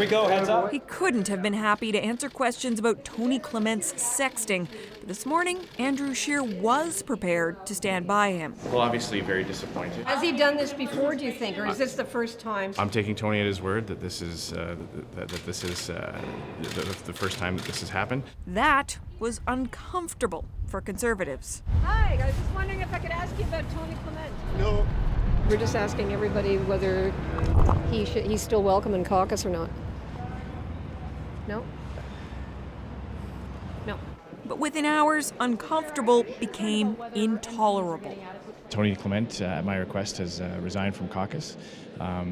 we go, heads up. He couldn't have been happy to answer questions about Tony Clement's sexting. But this morning, Andrew Scheer was prepared to stand by him. Well, obviously very disappointed. Has he done this before, do you think, or is this the first time? I'm taking Tony at his word that this is the first time that this has happened. That was uncomfortable for Conservatives. Hi, I was just wondering if I could ask you about Tony Clement. No. We're just asking everybody whether he's still welcome in caucus or not. No? No. But within hours, uncomfortable became intolerable. Tony Clement, at my request, has resigned from caucus. I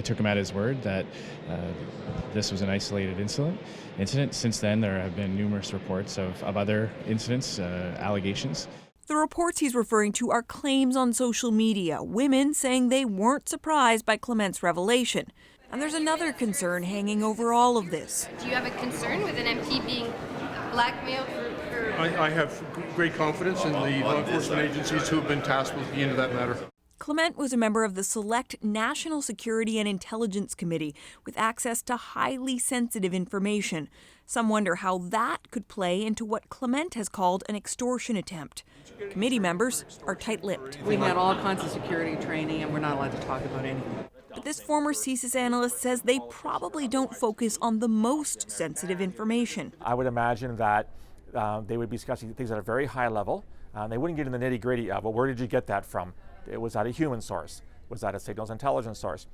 took him at his word that this was an isolated incident. Since then, there have been numerous reports of other incidents, allegations. The reports he's referring to are claims on social media, women saying they weren't surprised by Clement's revelation. And there's another concern hanging over all of this. Do you have a concern with an MP being blackmailed for... I have great confidence in the law enforcement agencies who have been tasked with looking into that matter. Clement was a member of the Select National Security and Intelligence Committee with access to highly sensitive information. Some wonder how that could play into what Clement has called an extortion attempt. Committee members are tight-lipped. We had all kinds of security training and we're not allowed to talk about anything. But this former CSIS analyst says they probably don't focus on the most sensitive information. I would imagine that they would be discussing things at a very high level. They wouldn't get in the nitty-gritty of, well, where did you get that from? Was that a human source? Was that a signals intelligence source?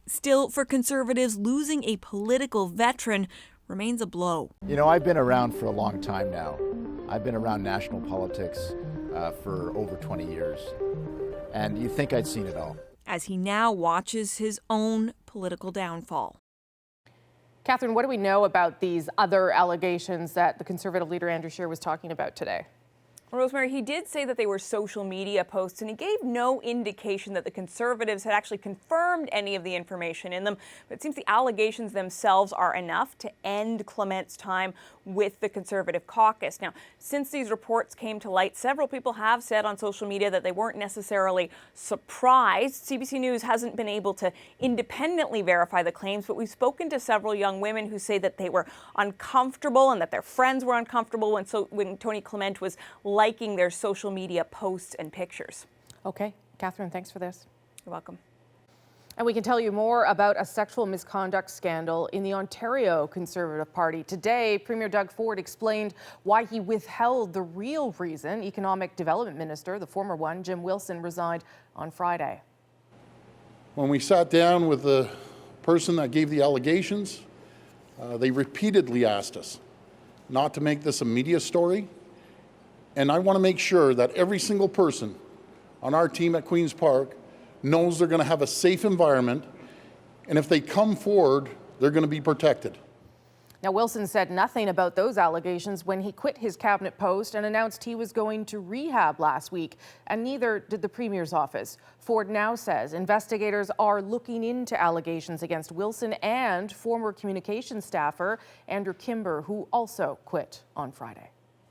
Still, for Conservatives, losing a political veteran remains a blow. You know, I've been around for a long time now. I've been around national politics for over 20 years. And you'd think I'd seen it all. As he now watches his own political downfall. Catherine, what do we know about these other allegations that the Conservative leader Andrew Scheer was talking about today? Rosemary, he did say that they were social media posts, and he gave no indication that the Conservatives had actually confirmed any of the information in them. But it seems the allegations themselves are enough to end Clement's time with the Conservative caucus. Now, since these reports came to light, several people have said on social media that they weren't necessarily surprised. CBC News hasn't been able to independently verify the claims, but we've spoken to several young women who say that they were uncomfortable and that their friends were uncomfortable when Tony Clement was liking their social media posts and pictures. Okay, Catherine, thanks for this. You're welcome. And we can tell you more about a sexual misconduct scandal in the Ontario Conservative Party. Today, Premier Doug Ford explained why he withheld the real reason Economic Development Minister, the former one, Jim Wilson, resigned on Friday. When we sat down with the person that gave the allegations, they repeatedly asked us not to make this a media story. And I want to make sure that every single person on our team at Queen's Park knows they're going to have a safe environment, and if they come forward, they're going to be protected. Now, Wilson said nothing about those allegations when he quit his cabinet post and announced he was going to rehab last week, and neither did the Premier's office. Ford now says investigators are looking into allegations against Wilson and former communications staffer Andrew Kimber, who also quit on Friday.